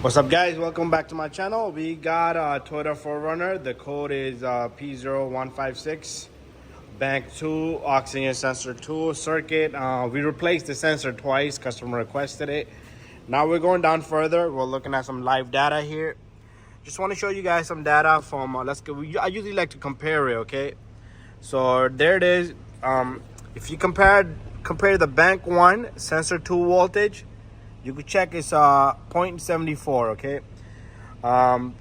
What's up, guys? Welcome back to my channel. We got a Toyota 4Runner. The code is P0156. Bank 2, oxygen sensor 2, circuit. We replaced the sensor twice. Customer requested it. Now we're going down further. We're looking at some live data here. Just want to show you guys some data from, I usually like to compare it, okay? So there it is. If you compare the bank 1 sensor 2 voltage, you could check it's 0.74, okay?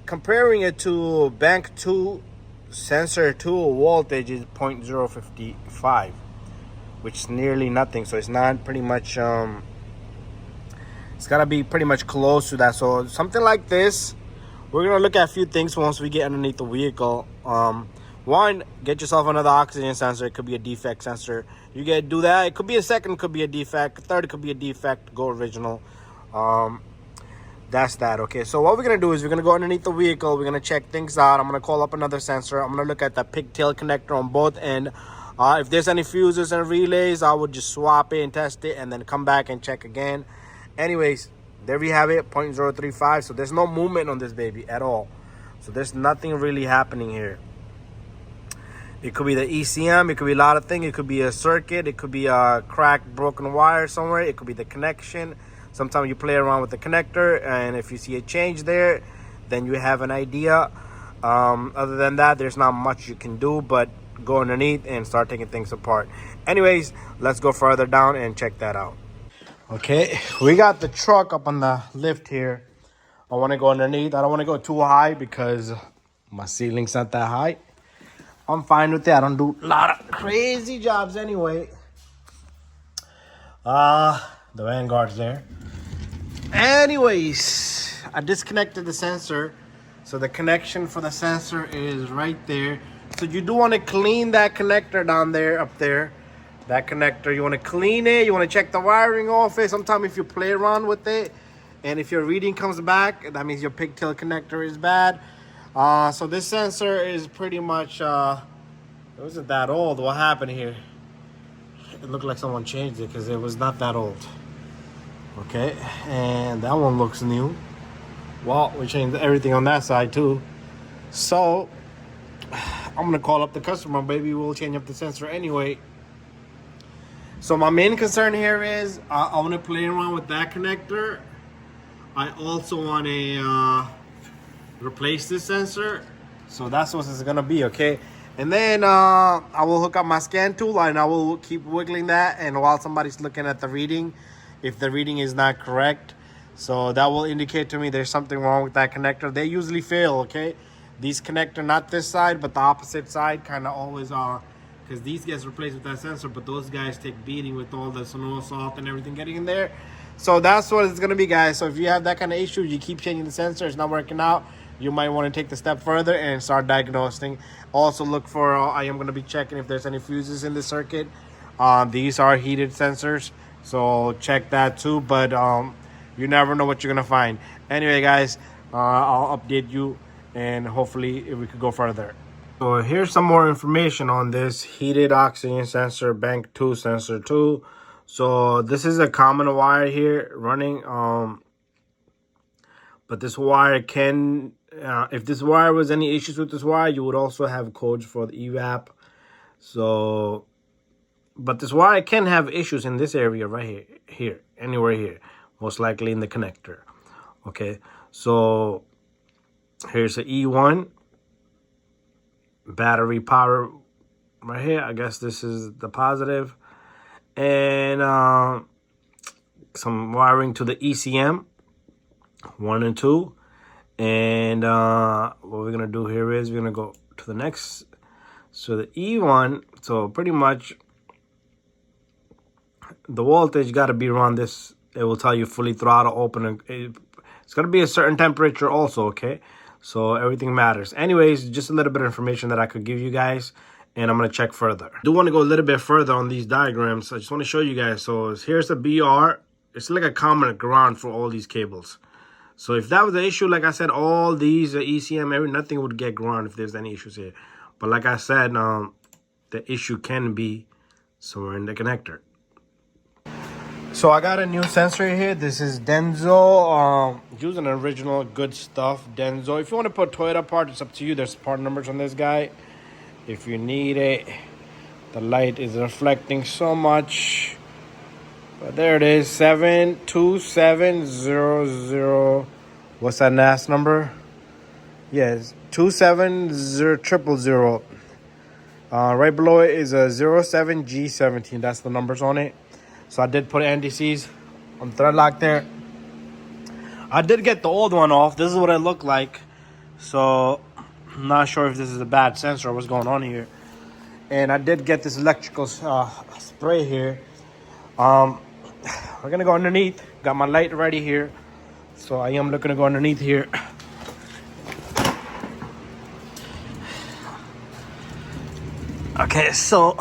Comparing it to bank 2 sensor 2 voltage is 0.055, which is nearly nothing. So it's not pretty much, it's gotta be pretty much close to that. So something like this, we're gonna look at a few things once we get underneath the vehicle. One, get yourself another oxygen sensor. It could be a defect sensor. You get do that. It could be a second, could be a defect. Third, it could be a defect. Go original. That's that. Okay, so what we're gonna do is we're gonna go underneath the vehicle. We're gonna check things out. I'm gonna call up another sensor. I'm gonna look at the pigtail connector on both end. If there's any fuses and relays, I would just swap it and test it and then come back and check again. Anyways, there we have it, 0.035. So there's no movement on this baby at all. So there's nothing really happening here. It could be the ECM. It could be a lot of things. It could be a circuit. It could be a cracked, broken wire somewhere. It could be the connection. Sometimes you play around with the connector, and if you see a change there, then you have an idea. Other than that, there's not much you can do but go underneath and start taking things apart. Anyways, let's go further down and check that out. Okay, we got the truck up on the lift here. I want to go underneath. I don't want to go too high because my ceiling's not that high. I'm fine with that. I don't do a lot of crazy jobs anyway. The Vanguard's there. Anyways, I disconnected the sensor. So the connection for the sensor is right there. So you do want to clean that connector down there, up there. That connector, you want to clean it. You want to check the wiring off it. Sometimes if you play around with it, and if your reading comes back, that means your pigtail connector is bad. So this sensor is pretty much, it wasn't that old. What happened here? It looked like someone changed it because it was not that old. Okay, and that one looks new. Well, we changed everything on that side too. So I'm gonna call up the customer. Maybe we'll change up the sensor anyway. So my main concern here is I want to play around with that connector. I also want to replace this sensor. So that's what it's gonna be, okay? And then I will hook up my scan tool and I will keep wiggling that. And while somebody's looking at the reading, if the reading is not correct, so that will indicate to me there's something wrong with that connector. They usually fail, okay? These connector, not this side, but the opposite side, kind of always are, because these get replaced with that sensor, but those guys take beating with all the Sonora salt and everything getting in there. So that's what it's gonna be, guys. So if you have that kind of issue, you keep changing the sensor, it's not working out, you might want to take the step further and start diagnosing. Also look for, I am gonna be checking if there's any fuses in the circuit. These are heated sensors, so check that too, but you never know what you're gonna find. Anyway, guys, I'll update you and hopefully we could go further. So here's some more information on this heated oxygen sensor, bank 2 sensor 2. So this is a common wire here running, but this wire can, if this wire was any issues with this wire, you would also have codes for the evap. So, but this wire can have issues in this area right here, anywhere here, most likely in the connector. Okay, so here's the E1 battery power right here. I guess this is the positive, and some wiring to the ECM 1 and 2. And what we're gonna do here is we're gonna go to the next. So the E1, so pretty much the voltage got to be around this. It will tell you fully throttle open, and it's gonna be a certain temperature also, okay? So everything matters. Anyways, just a little bit of information that I could give you guys, and I'm gonna check further. I do want to go a little bit further on these diagrams. I just want to show you guys. So here's the BR. It's like a common ground for all these cables. So if that was the issue, like I said, all these ECM, nothing would get ground if there's any issues here. But like I said, the issue can be somewhere in the connector. So I got a new sensor here. This is Denso. Using original good stuff, Denso. If you want to put Toyota part, it's up to you. There's part numbers on this guy if you need it. The light is reflecting so much, but there it is. 72700. What's that NAS number? Yes, 270000. Right below it is a 07G17. That's the numbers on it. So I did put NDCs on thread lock there. I did get the old one off. This is what it looked like. So I'm not sure if this is a bad sensor or what's going on here. And I did get this electrical spray here. We're gonna go underneath. Got my light ready here. So I am looking to go underneath here. Okay, so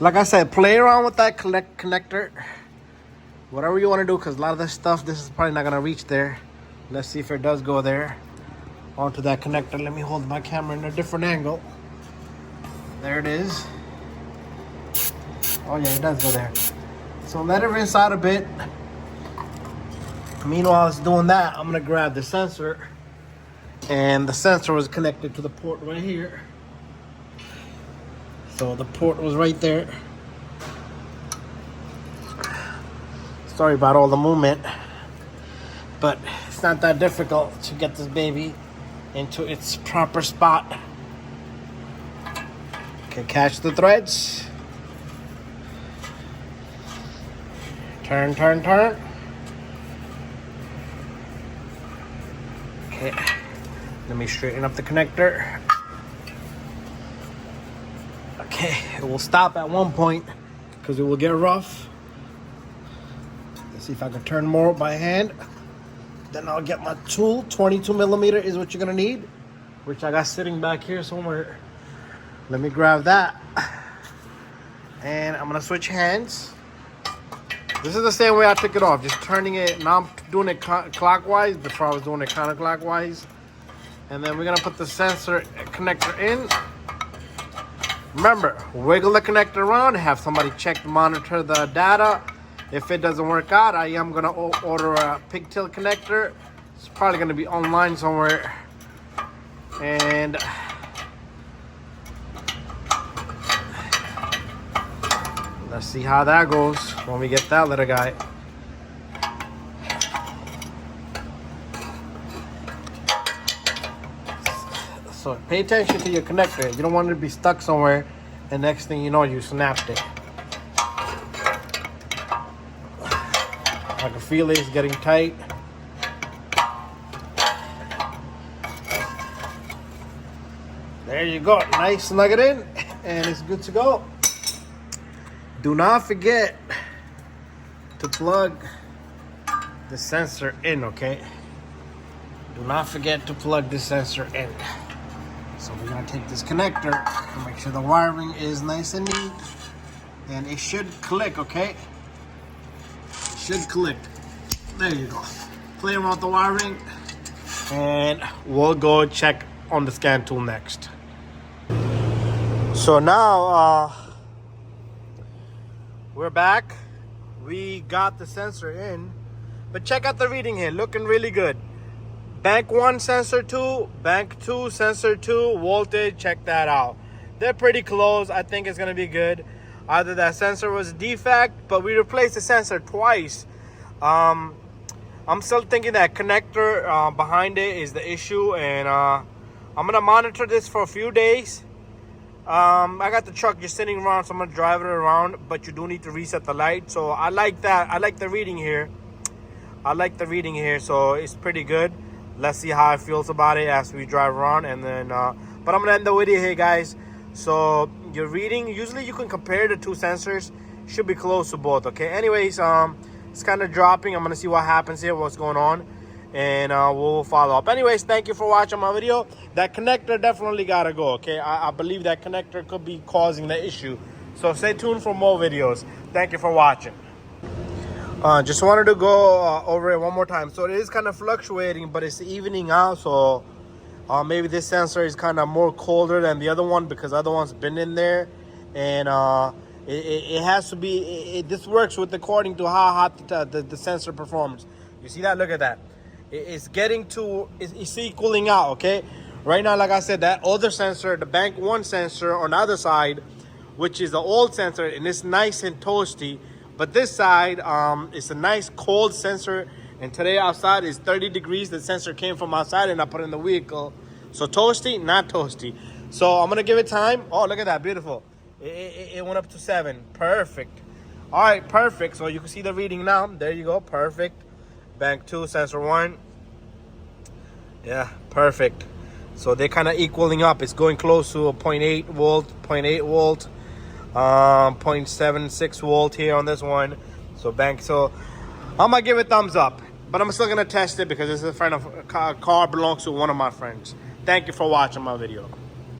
like I said, play around with that connector. Whatever you want to do, because a lot of this stuff, this is probably not going to reach there. Let's see if it does go there. Onto that connector. Let me hold my camera in a different angle. There it is. Oh yeah, it does go there. So let it rinse out a bit. Meanwhile, it's doing that, I'm going to grab the sensor. And the sensor was connected to the port right here. So the port was right there. Sorry about all the movement, but it's not that difficult to get this baby into its proper spot. Okay, catch the threads. Turn, turn, turn. Okay, let me straighten up the connector. Okay, it will stop at one point because it will get rough. Let's see if I can turn more by hand. Then I'll get my tool. 22 millimeter is what you're gonna need, which I got sitting back here somewhere. Let me grab that. And I'm gonna switch hands. This is the same way I took it off, just turning it. Now I'm doing it clockwise. Before I was doing it counterclockwise. And then we're gonna put the sensor connector in. Remember, wiggle the connector around, have somebody monitor the data. If it doesn't work out, I am gonna order a pigtail connector. It's probably gonna be online somewhere. And let's see how that goes when we get that little guy. So pay attention to your connector. You don't want it to be stuck somewhere, and next thing you know, you snapped it. I can feel it's getting tight. There you go. Nice, snug it in, and it's good to go. Do not forget to plug the sensor in, okay? Do not forget to plug the sensor in. So we're gonna take this connector and make sure the wiring is nice and neat. And it should click, okay? It should click. There you go. Play around with the wiring. And we'll go check on the scan tool next. So now, we're back. We got the sensor in. But check out the reading here. Looking really good. Bank 1 sensor 2, bank 2 sensor 2, voltage, check that out. They're pretty close. I think it's gonna be good. Either that sensor was a defect, but we replaced the sensor twice. I'm still thinking that connector behind it is the issue, and I'm gonna monitor this for a few days. I got the truck just sitting around, so I'm gonna drive it around, but you do need to reset the light. So I like that. I like the reading here. So it's pretty good. Let's see how it feels about it as we drive around, and then but I'm gonna end the video here, guys. So your reading, usually you can compare the two sensors, should be close to both. Okay, anyways, it's kind of dropping. I'm gonna see what happens here, what's going on, and we'll follow up. Anyways, thank you for watching my video. That connector definitely gotta go. Okay, I believe that connector could be causing the issue, so stay tuned for more videos. Thank you for watching. Just wanted to go over it one more time. So it is kind of fluctuating, but it's evening out. So maybe this sensor is kind of more colder than the other one because the other one's been in there. And It has to be, this works with according to how hot the sensor performs. You see that? Look at that. It's getting to, it's equaling out, okay? Right now, like I said, that other sensor, the bank 1 sensor on the other side, which is the old sensor, and it's nice and toasty. But this side, it's a nice cold sensor. And today outside is 30 degrees. The sensor came from outside and I put it in the vehicle. So toasty, not toasty. So I'm gonna give it time. Oh, look at that, beautiful. It went up to 7, perfect. All right, perfect. So you can see the reading now. There you go, perfect. Bank 2, sensor 1. Yeah, perfect. So they're kind of equaling up. It's going close to a 0.8 volt, 0.8 volt, 0.76 volt here on this one. So I'm gonna give it thumbs up, but I'm still gonna test it because this is a friend of a car belongs to one of my friends. Thank you for watching my video.